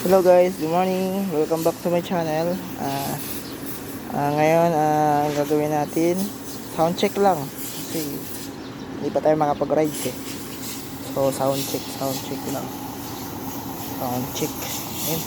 Hello guys, good morning. Welcome back to my channel. Ngayon, ang gagawin natin, sound check lang. Kasi hindi pa tayo makapag-ride eh. So, sound check lang. Sound check. Ayun.